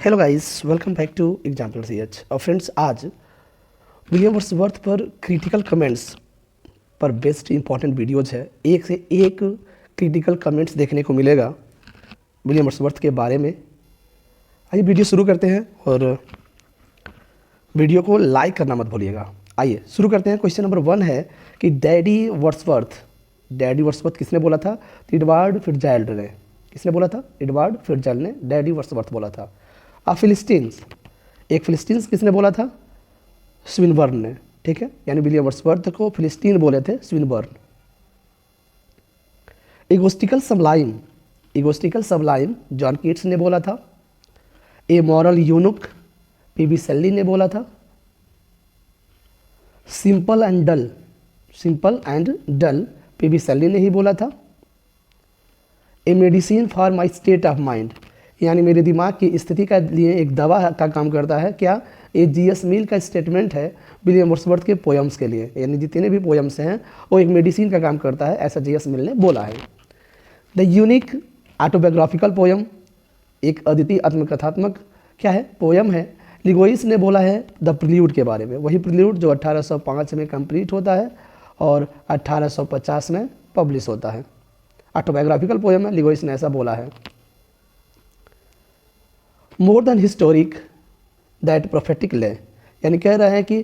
Hello guys, welcome back to example CH. और friends, आज William Wordsworth पर critical comments पर बेस्ड इंपॉर्टेंट वीडियोज है। एक से एक क्रिटिकल कमेंट्स देखने को मिलेगा विलियम वर्ड्सवर्थ के बारे में। आइए वीडियो शुरू करते हैं और वीडियो को लाइक करना मत भूलिएगा। आइए शुरू करते हैं। क्वेश्चन नंबर 1 है कि डैडी वर्ड्सवर्थ किसने बोला था? एडवर्ड फिट्जजेराल्ड ने। किसने बोला था? एडवर्ड फिट्जजेराल्ड ने डैडी वर्ड्सवर्थ बोला था। फिलिस्टीन्स, एक फिलिस्टीन्स किसने बोला था? स्विनबर्न ने। ठीक है, यानी विलियम वर्ड्सवर्थ को फिलिस्तीन बोले थे स्विनबर्न। इगोस्टिकल सबलाइम जॉन कीट्स ने बोला था। ए मॉरल यूनुक पीबी शेली ने बोला था। सिंपल एंड डल पीबी शेली ने ही बोला था। A medicine for my state of mind, यानी मेरे दिमाग की स्थिति का लिए एक दवा का काम करता है। क्या? ये जीएस मिल का स्टेटमेंट है विलियम वर्ड्सवर्थ के पोएम्स के लिए, यानी जितने भी पोएम्स हैं वो एक मेडिसिन का काम करता है, ऐसा जीएस मिल ने बोला है। द यूनिक ऑटोबायोग्राफिकल पोएम, एक अद्वितीय आत्मकथात्मक क्या है? पोएम है। लिगोइस ने बोला है द प्रिल्यूड के बारे में, वही प्रिल्यूड जो 1805 में कंप्लीट होता है और 1850 में पब्लिश होता है। ऑटोबायोग्राफिकल पोएम है, लिगोइस ने ऐसा बोला है। More than historic that prophetic ले, यानी कह रहा है कि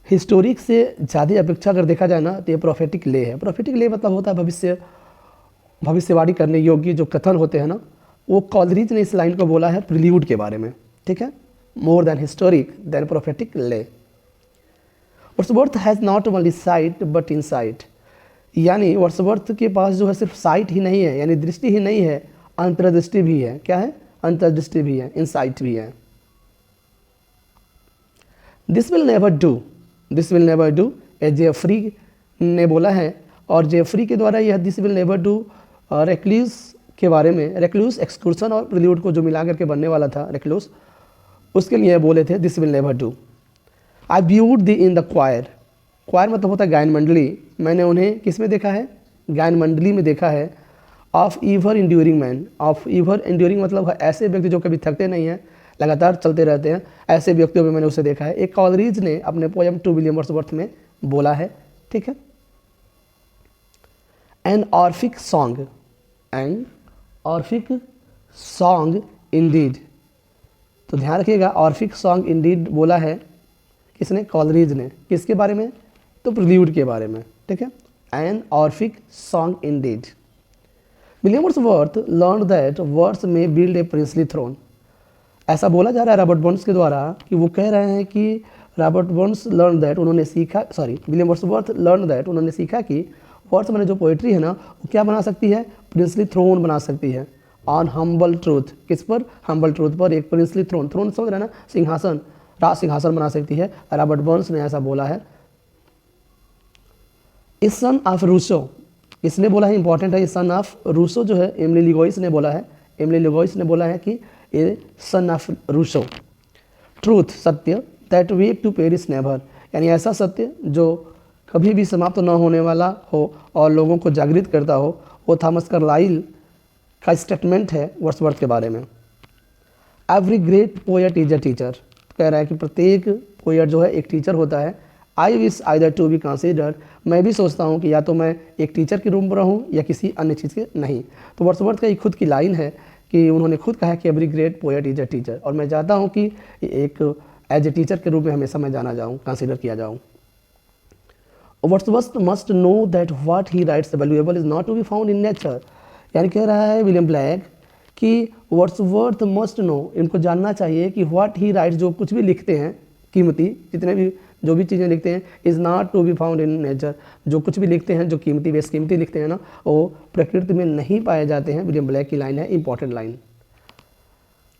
हिस्टोरिक से ज़्यादा अपेक्षा अगर देखा जाए ना तो ये प्रोफेटिक ले है। प्रोफेटिक ले मतलब होता है भविष्यवाणी करने योग्य जो कथन होते हैं ना, वो कॉलरिज ने इस लाइन को बोला है प्रिल्यूड के बारे में। ठीक है, more than historic than prophetic ले। Wordsworth has not only sight but insight, यानी वर्ड्सवर्थ के पास जो है सिर्फ साइट ही नहीं है, यानी दृष्टि ही नहीं है, अंतर्दृष्टि भी है। क्या है? अंतर्दृष्टि भी है, इनसाइट भी है। This will never do Jeffrey ने बोला है, और जेफरी के द्वारा यह this will never do Recluse के बारे में, रेक्लूस एक्सक्लूशन और प्रिल्यूड को जो मिला करके बनने वाला था रेक्लूस, उसके लिए बोले थे this will never do. I viewed the in the choir मतलब होता है गायन मंडली। मैंने उन्हें किस में देखा है? गायन मंडली में देखा है। Of ईवर enduring man, of ईवर enduring मतलब है ऐसे व्यक्ति जो कभी थकते नहीं हैं, लगातार चलते रहते हैं, ऐसे व्यक्तियों में मैंने उसे देखा है। एक कॉलरिज ने अपने पोएम टू विलियम वर्ड्सवर्थ में बोला है। ठीक है, एन ऑर्फिक सॉन्ग इंडीड, तो ध्यान रखिएगा, ऑर्फिक सॉन्ग इंडीड बोला है किसने? कॉलरिज ने। किसके बारे में? तो प्रिल्यूड के बारे में। ठीक है, an orphic song indeed. William Wordsworth learn that words may build a princely throne, ऐसा बोला जा रहा है रॉबर्ट बर्न्स के द्वारा कि वो कह रहे हैं कि विलियम वर्ड्सवर्थ लर्न दैट उन्होंने सीखा कि वर्ड्स में जो पोएट्री है ना वो क्या बना सकती है? प्रिंसली थ्रोन बना सकती है। ऑन हम्बल ट्रूथ, किस पर? हम्बल ट्रूथ पर एक प्रिंसली थ्रोन समझ रहे हैं ना, सिंहासन, राज सिंहासन बना सकती है। रॉबर्ट बर्न्स ने ऐसा बोला है। इस सन ऑफ रूसो, किसने बोला है? इंपॉर्टेंट है, सन ऑफ रूसो जो है एमिली लिगोइस ने बोला है। एमिली लिगोइस ने बोला है कि ये सन ऑफ रूसो। ट्रूथ, सत्य, that way to Paris never, यानी ऐसा सत्य जो कभी भी समाप्त न होने वाला हो और लोगों को जागृत करता हो, वो थॉमस कार्लाइल का स्टेटमेंट है वर्ड्सवर्थ के बारे में। Every great poet is a teacher, कह रहा है कि प्रत्येक पोएट जो है एक टीचर होता है। I wish either to be considered, मैं भी सोचता हूँ कि या तो मैं एक टीचर के रूप में रहूँ या किसी अन्य चीज़ के नहीं। तो वर्ड्सवर्थ का एक खुद की लाइन है कि उन्होंने खुद कहा कि every great poet is a teacher, और मैं चाहता हूँ कि एक एज ए टीचर के रूप में हमेशा मैं जाना जाऊँ, कंसिडर किया जाऊँ। Wordsworth must know that what he writes valuable is not to be found in nature, यानी कह रहा है विलियम ब्लैक कि वर्ड्सवर्थ मस्ट नो, इनको जानना चाहिए कि व्हाट ही राइट्स, जो कुछ भी लिखते हैं कीमती, जितने भी जो भी चीज़ें लिखते हैं, is not to be found in nature, जो कुछ भी लिखते हैं, जो कीमती बेशकीमती लिखते हैं ना, वो प्रकृति में नहीं पाए जाते हैं। विलियम ब्लैक की लाइन है, important line.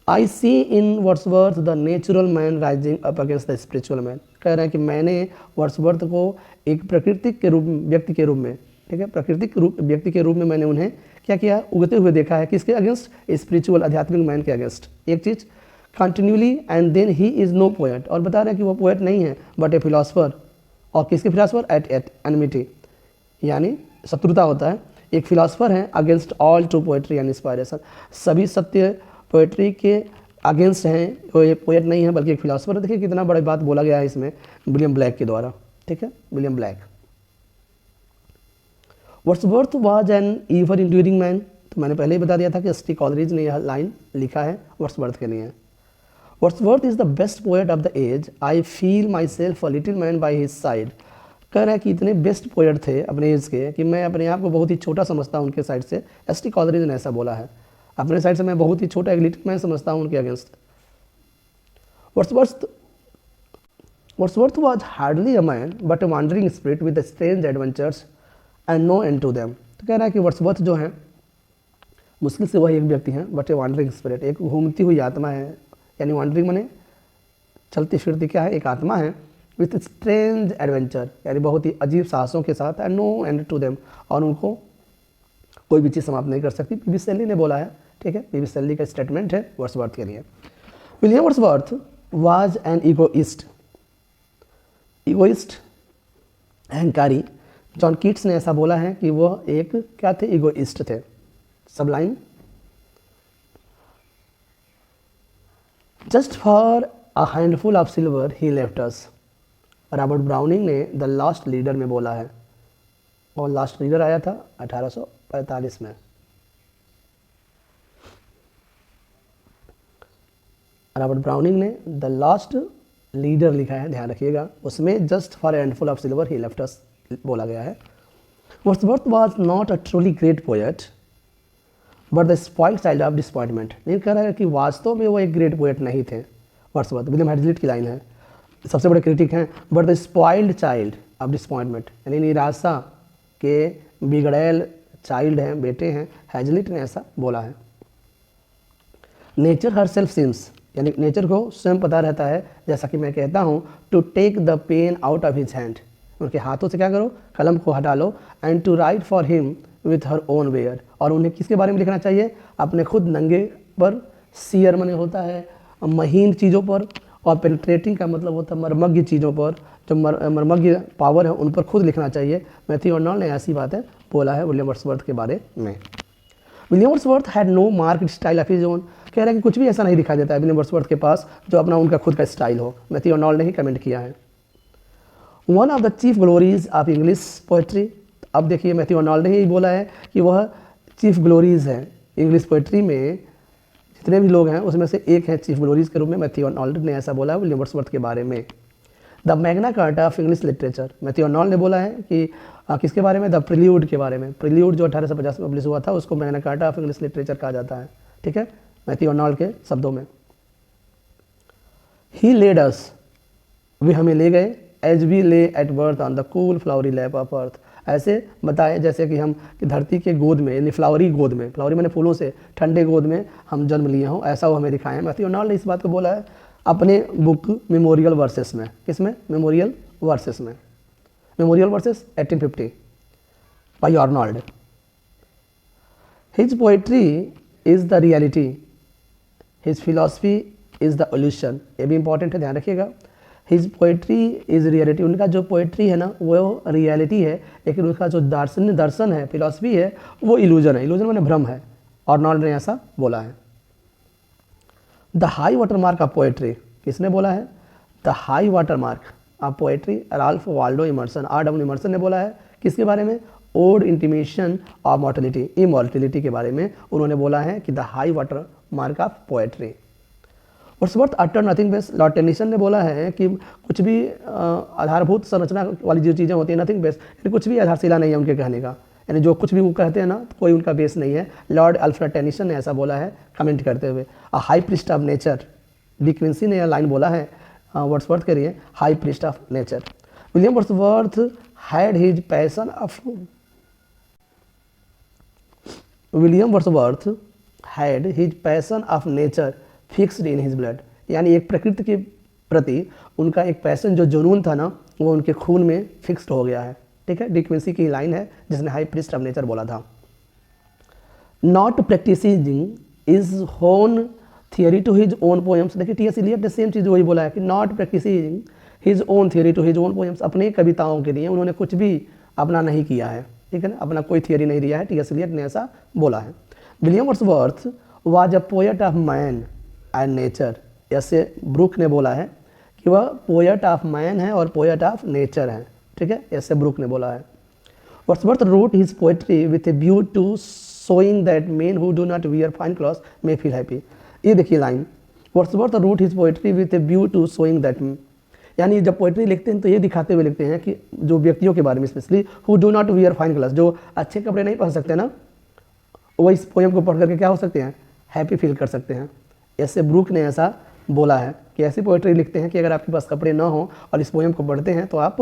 I see in Wordsworth the natural man rising up against the spiritual man, कह रहे हैं कि मैंने वर्ड्सवर्थ को एक प्राकृतिक के रूप व्यक्ति के रूप में, ठीक है, प्राकृतिक व्यक्ति के रूप में मैंने उन्हें क्या किया? उगते हुए देखा है। किसके अगेंस्ट? स्पिरिचुअल, आध्यात्मिक मैन के अगेंस्ट। एक चीज़ continuously, and then he is no poet, और बता रहे हैं कि वो पोएट नहीं है बट ए फिलोसफर। और किसके फिलोसफर? एट एनिमिटी, यानी शत्रुता होता है। एक फिलोसफर है against all true poetry and inspiration, सभी सत्य पोएट्री के अगेंस्ट हैं, वो एक पोएट नहीं है बल्कि एक फिलोसफर है। देखिए कितना बड़ी बात बोला गया है इसमें विलियम ब्लैक के द्वारा, ठीक है, William black. Wordsworth was an ईवर enduring man, तो मैंने पहले ही बता दिया था कि एस.टी. कॉलरिज ने यह लाइन लिखा है वर्ड्सवर्थ के लिए। Wordsworth is the best poet of the age, I feel my self a little man by his side. कह रहा है कि इतने बेस्ट पोएट थे अपने एज के कि मैं अपने आप को बहुत ही छोटा समझता हूँ उनके साइड से। एस.टी. कॉलरिज ने ऐसा बोला है, अपने साइड से मैं बहुत ही छोटा एक लिटिल मैन समझता हूँ उनके against. Wordsworth was hardly a man but a wandering spirit with strange adventures and no end to them. तो कह रहा है कि वर्ड्सवर्थ जो है मुश्किल से वही एक व्यक्ति हैं बट ए वॉन्डरिंग स्पिरिट, एक घूमती हुई आत्मा है, यानी वॉन्डरिंग माने चलती फिरती क्या है, एक आत्मा है, विथ स्ट्रेंज एडवेंचर, यानी बहुत ही अजीब साहसों के साथ, and no end to them, और उनको कोई भी चीज़ समाप्त नहीं कर सकती। पी.बी. शेली ने बोला है, ठीक है, पी.बी. शेली का स्टेटमेंट है वर्ड्सवर्थ के लिए। William Wordsworth was an egoist, अहंकारी। जॉन कीट्स ने ऐसा बोला है कि वह एक क्या थे, ईगोइस्ट थे। सबलाइन, just for a handful of silver he left us. Robert Browning ने द लास्ट लीडर में बोला है, और लास्ट लीडर आया था 1845 में। रॉबर्ट ब्राउनिंग ने द लास्ट लीडर लिखा है, ध्यान रखिएगा, उसमें just for handful of silver he left us बोला गया है। Wordsworth was not a truly great poet but the spoiled child of disappointment. ये कह रहा है कि वास्तव में वो एक ग्रेट पोएट नहीं थे वर्ड्सवर्थ। विलियम हैजलिट की लाइन है, सबसे बड़े क्रिटिक हैं, but the spoiled child of disappointment, यानी निराशा के बिगड़ैल चाइल्ड हैं, बेटे हैं, हैजलिट ने ऐसा बोला है। नेचर हर सेल्फ सीम्स, यानी नेचर को स्वयं पता रहता है, जैसा कि मैं कहता हूँ, to take the pen out of his hand, उनके हाथों से क्या करो, कलम को हटा लो, and to write for him with her own wear, और उन्हें किसके बारे में लिखना चाहिए, अपने खुद नंगे पर, सियर मने होता है महीन चीज़ों पर, और पेनिट्रेटिंग का मतलब होता है मर्मज्ञ चीज़ों पर, जो मर्मज्ञ पावर है उन पर खुद लिखना चाहिए। मैथ्यू अर्नोल्ड ने ऐसी बातें बोला है विलियम वर्ड्सवर्थ के बारे में। William Wordsworth had no marked style of his own, कह रहे हैं कि कुछ भी ऐसा नहीं दिखाई देता है विलियम वर्ड्सवर्थ के पास जो अपना उनका खुद का स्टाइल हो। मैथ्यू अर्नोल्ड ने ही कमेंट किया है। One of the chief glories of English poetry, अब देखिए मैथ्यू अर्नोल्ड ने ही बोला है कि वह चीफ ग्लोरीज हैं इंग्लिश पोइट्री में, जितने भी लोग हैं उसमें से एक है चीफ ग्लोरीज के रूप में। मैथ्यू अर्नोल्ड ने ऐसा बोला है विलियम वर्ड्सवर्थ के बारे में। The Magna carta of English literature, Matthew Arnold ने बोला है कि किसके बारे में, द प्रिल्यूड के बारे में। प्रिल्यूड जो 1850 में पब्लिश हुआ था उसको Magna carta of English literature कहा जाता है, ठीक है, मैथ्यू अर्नोल्ड के शब्दों में। ही लेड अस, वे हमें ले गए, एज वी ले at birth on the cool flowery lap of earth, ऐसे बताए जैसे कि हम कि धरती के गोद में, यानी फ्लावरी गोद में, फ्लावरी मैंने फूलों से, ठंडे गोद में हम जन्म लिए हों, ऐसा वो हमें दिखाएं। मैथ्यू अर्नोल्ड ने इस बात को बोला है अपने बुक मेमोरियल वर्सेस में। किसमें, मेमोरियल वर्सेस में, memorial versus 1850 by Arnold. His poetry is the reality, his philosophy is the evolution, ये भी इंपॉर्टेंट है, ध्यान रखिएगा। हिज पोएट्री इज़ रियलिटी, उनका जो पोएट्री है ना वो रियलिटी है, लेकिन उसका जो दर्शन है, फिलॉसफी है, वो इल्यूजन है, इल्यूजन माने भ्रम है। अर्नोल्ड ने ऐसा बोला है। The high water mark of poetry, किसने बोला है, the high water mark of poetry, Ralph Waldo Emerson, R.W. Emerson ने बोला है। किसके बारे में, ode intimation of mortality, immortality के बारे में उन्होंने बोला है कि the high water mark of poetry. Wordsworth utter nothing best, Lord Tennyson ने बोला है कि कुछ भी आधारभूत संरचना वाली जो चीज़ें होती हैं, नथिंग बेस्ट, यानी कुछ भी आधारशिला नहीं है उनके कहने का, यानी जो कुछ भी वो कहते हैं ना तो कोई उनका बेस नहीं है। लॉर्ड अल्फ्रेड टेनिसन ने ऐसा बोला है कमेंट करते हुए। A high priest of nature, De Quincey ने यह लाइन बोला है वर्ड्सवर्थ के लिए, high priest of nature. William Wordsworth had his passion of, William Wordsworth had his passion of nature fixed in his blood, यानी एक प्रकृति के प्रति उनका एक पैशन, जो जुनून था ना, वो उनके खून में फिक्स्ड हो गया है, ठीक है। डी क्विंसी की लाइन है जिसने हाई प्रीस्ट ऑफ नेचर बोला था। Not practising is own theory to his own poems, देखिए टी.एस. इलियट ने सेम चीज़ वही बोला है कि not practising his own theory to his own poems, अपने कविताओं के लिए उन्होंने कुछ भी अपना नहीं किया है, ठीक है ना, अपना कोई थियरी नहीं दिया है। टी.एस. इलियट ने ऐसा बोला है। William Wordsworth was a poet of man and nature. ऐसे ब्रूक ने बोला है कि वह पोएट ऑफ मैन है और पोएट ऑफ नेचर है, ठीक है, ऐसे ब्रूक ने बोला है। Wordsworth wrote his poetry with a view to showing that men who do not wear fine clothes may feel happy। ये देखिए line, Wordsworth wrote his poetry with a view to showing that, यानी जब poetry लिखते हैं तो ये दिखाते हुए लिखते हैं कि जो व्यक्तियों के बारे में, specially who do not wear fine clothes, जो अच्छे कपड़े नहीं पहन सकते ना, वो इस पोएम को पढ़ करके क्या हो सकते हैं, हैप्पी फील कर सकते हैं। ऐसे ब्रूक ने ऐसा बोला है कि ऐसी पोइट्री लिखते हैं कि अगर आपके पास कपड़े ना हो और इस पोएम को पढ़ते हैं तो आप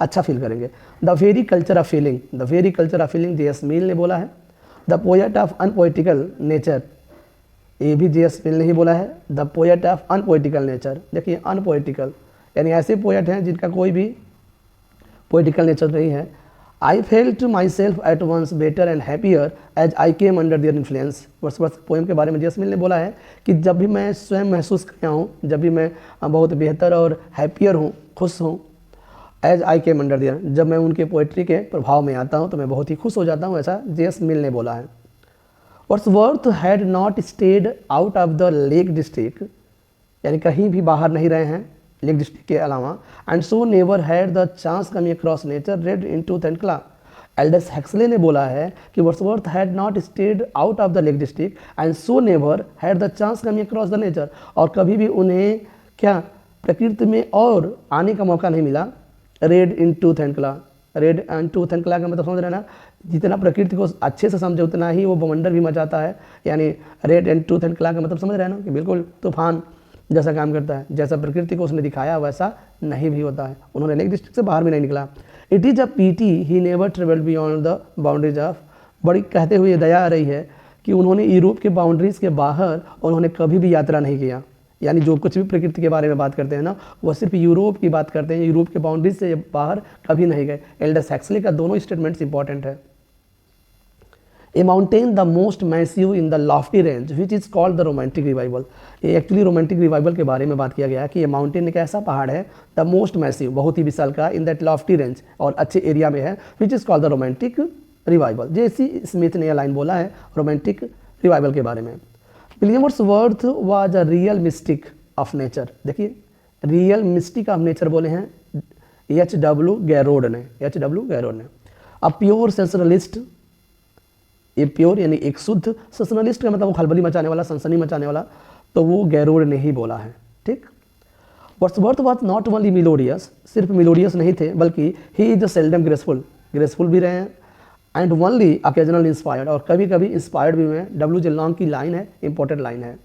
अच्छा फील करेंगे। The very culture of feeling, the very culture of feeling J S. Mill ने बोला है। The poet of unpoetical nature, ये भी जे.एस. मिल ने ही बोला है। The poet of unpoetical nature, देखिए अनपोइटिकल यानी ऐसे पोएट हैं जिनका कोई भी पोइटिकल नेचर नहीं है। I felt my self at once better and happier as I came under their influence. Wordsworth poem के बारे में जे.एस. मिल ने बोला है कि जब भी मैं स्वयं महसूस किया हूँ, जब भी मैं बहुत बेहतर और हैप्पियर हूँ, खुश हूँ, as I came under their, जब मैं उनके पोइट्री के प्रभाव में आता हूँ तो मैं बहुत ही खुश हो जाता हूँ, ऐसा जे.एस. मिल ने बोला है। Wordsworth had not stayed out of the lake District, यानी कहीं भी बाहर नहीं रहे हैं लेक डिस्ट्रिक्ट के अलावा, and so never had the chance coming across nature red in tooth and claw. Aldous Huxley ने बोला है कि Wordsworth had not stayed out of the lake district and so never had the chance coming across the nature, और कभी भी उन्हें क्या प्रकृति में और आने का मौका नहीं मिला। Red in tooth and claw, red and tooth and claw का मतलब समझ रहे हैं ना, जितना प्रकृति को अच्छे से समझे उतना ही वो बवंडर भी मचाता है। यानी रेड एंड टू थेंकला का मतलब समझ रहे हैं ना कि बिल्कुल तूफान जैसा काम करता है, जैसा प्रकृति को उसने दिखाया वैसा नहीं भी होता है। उन्होंने लेक डिस्ट्रिक्ट से बाहर भी नहीं निकला। It is a PT he never travelled beyond the boundaries of, बड़ी कहते हुए दया आ रही है कि उन्होंने यूरोप के बाउंड्रीज के बाहर उन्होंने कभी भी यात्रा नहीं किया। यानी जो कुछ भी प्रकृति के बारे में बात करते हैं ना, वो सिर्फ यूरोप की बात करते हैं, यूरोप के बाउंड्रीज से बाहर कभी नहीं गए। एल्डस हेक्सले का दोनों स्टेटमेंट्स इंपॉर्टेंट है। ए mountain the most massive in the Lofty range which is called the romantic revival. ये एक्चुअली रोमांटिक रिवाइवल के बारे में बात किया गया है कि ये माउंटेन एक ऐसा पहाड़ है, द मोस्ट मैसिव, बहुत ही विशाल का, इन दैट लॉफ्टी रेंज, और अच्छे एरिया में है, which is called the romantic revival. जैसी स्मिथ ने यह लाइन बोला है रोमांटिक रिवाइवल के बारे में। William Wordsworth was a real mistake of nature, देखिए रियल मिस्टिक ऑफ नेचर बोले हैं H.W. गैरोड ने, H.W. गैरोड ने। अ प्योर सेंसनलिस्ट, ये प्योर यानी एक शुद्ध, सेंसनलिस्ट का मतलब वो खलबली मचाने वाला, सनसनी मचाने वाला, तो वो गैरोड ने ही बोला है, ठीक। Wordsworth was not only melodious, सिर्फ मिलोडियस नहीं थे बल्कि he is seldom graceful, graceful भी रहे हैं, एंड ओनली ऑकेजनल इंस्पायर्ड, और कभी कभी इंस्पायर्ड भी हुए हैं। W. लॉन्ग की लाइन है, इंपॉर्टेंट लाइन है।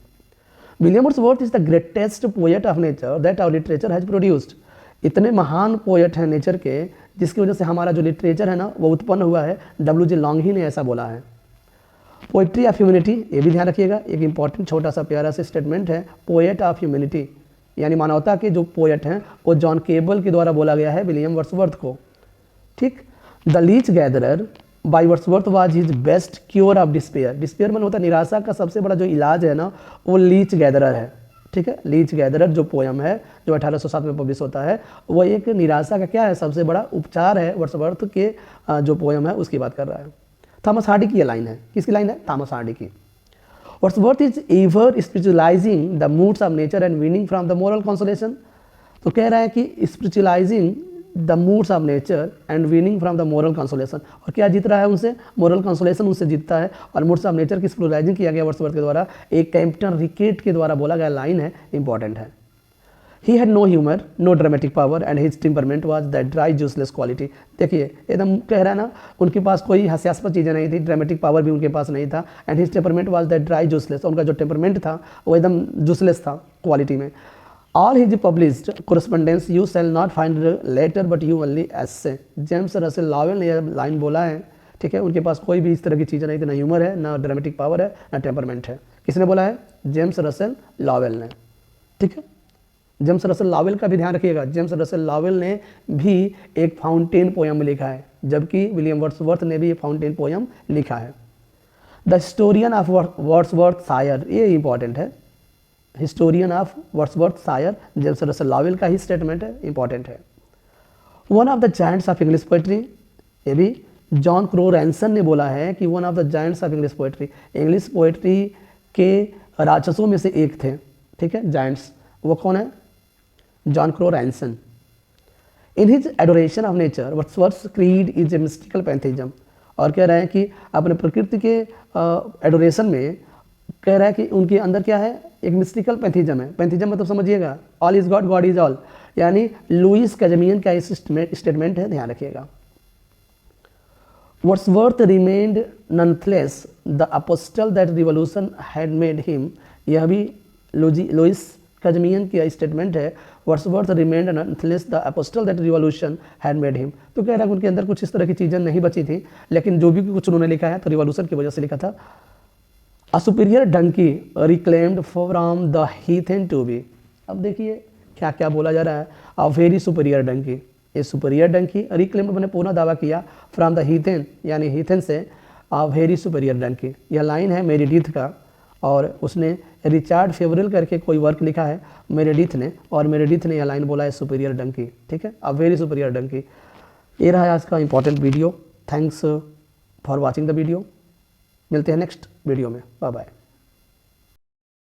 William Wordsworth is the greatest poet of nature that our literature has produced. इतने महान पोएट हैं नेचर के जिसकी वजह से हमारा जो लिटरेचर है ना वो उत्पन्न हुआ है। W. लॉन्ग ही ने ऐसा बोला है। पोइट्री ऑफ ह्यूमैनिटी, ये भी ध्यान रखिएगा, एक इंपॉर्टेंट छोटा सा प्यारा सा स्टेटमेंट है। पोएट ऑफ ह्यूमैनिटी यानी मानवता के जो पोएट हैं वो जॉन केबल के द्वारा बोला गया है विलियम वर्ड्सवर्थ को, ठीक। The leech gatherer by Wordsworth was his best cure of despair. Despair मन होता है निराशा का सबसे बड़ा जो इलाज है ना वो लीच गैदरर है, ठीक है। लीच गैदरर जो पोयम है जो 1807 में पब्लिश होता है वो एक निराशा का क्या है, सबसे बड़ा उपचार है। वर्ड्सवर्थ के जो पोयम है उसकी बात कर रहा है। थॉमस हार्डी की ये लाइन है, किसकी लाइन है, थॉमस हार्डी की। Wordsworth is ever spiritualising the moods of nature and winning from the moral consolation. तो कह रहा है कि spiritualising the moods of nature and winning from the moral consolation, और क्या जीत रहा है उनसे, मोरल कंसोलेशन उससे जीतता है। और मूड्स ऑफ नेचर की स्पिरिचुअलाइजिंग किया गया वर्ड्सवर्थ के द्वारा, एक कैप्टन रिकेट के द्वारा बोला गया लाइन है, इंपॉर्टेंट है। He had no humour, no dramatic power and his temperament was that dry juiceless quality. देखिए एकदम कह रहा है ना, उनके पास कोई हास्यास्पद चीज़ें नहीं थी, ड्रामेटिक पावर भी उनके पास नहीं था, and his temperament was that dry juiceless, उनका जो टेम्परमेंट था वो एकदम जूसलेस था क्वालिटी में। All his published correspondence you shall not find letter but you only essay. James Russell Lowell ने यह लाइन बोला है, ठीक है। उनके पास कोई भी इस तरह की चीज़ें नहीं थी, ना ह्यूमर है, ना ड्रामेटिक पावर है, ना टेम्परमेंट है। किसने बोला है, जेम्स रसेल लॉवेल ने, ठीक है। जेम्स रसेल लॉवेल का भी ध्यान रखिएगा, जेम्स रसेल लॉवेल ने भी एक फाउंटेन पोयम लिखा है, जबकि विलियम वर्ड्सवर्थ ने भी एक फाउंटेन पोयम लिखा है। द हिस्टोरियन ऑफ वर्ड्सवर्थ शायर, ये इंपॉर्टेंट है, हिस्टोरियन ऑफ वर्ड्सवर्थ शायर जेम्स रसेल लॉवेल का ही स्टेटमेंट है, इंपॉर्टेंट है। One of the giants of English poetry, ये भी जॉन क्रो रैंसन ने बोला है कि one of the giants of English poetry, English poetry के राक्षसों में से एक थे, ठीक है, जायंट्स। वो कौन है? John Crowe Ransom. In his adoration of nature Wordsworth's creed is a mystical pantheism. और कह रहे हैं कि अपने प्रकृति के एडोरेशन में कह रहा है कि उनके अंदर क्या है? एक मिस्टिकल पैंथेइज्म है। पैंथेइज्म मतलब समझिएगा, all is God, God is all, यानी लुईस कैजमियन का स्टेटमेंट है, ध्यान रखिएगा। Wordsworth remained nonetheless the apostle that revolution had made him. यह भी लुईस कैजमियन की स्टेटमेंट है। Wordsworth remained nonetheless the apostle that revolution had made him. तो कह रहा है उनके अंदर कुछ इस तरह की चीज़ें नहीं बची थी, लेकिन जो भी कुछ उन्होंने लिखा है तो रिवोल्यूशन की वजह से लिखा था। A superior donkey reclaimed from the heathen to be. अब देखिए क्या क्या बोला जा रहा है। अ वेरी सुपीरियर डंकी, ये सुपीरियर डंकी रिक्लेम्ड, मैंने पूरा दावा किया, फ्रॉम द हीथन यानी हीथन से, अ वेरी सुपीरियर डंकी। यह लाइन है मेरिडिथ का, और उसने रिचार्ड फेवरेल करके कोई वर्क लिखा है मेरिडिथ ने, और मेरिडिथ ने यह लाइन बोला है सुपीरियर डंकी, ठीक है, अ वेरी सुपीरियर डंकी। ये रहा आज का important video. Thanks for watching the video. मिलते हैं नेक्स्ट वीडियो में। Bye bye.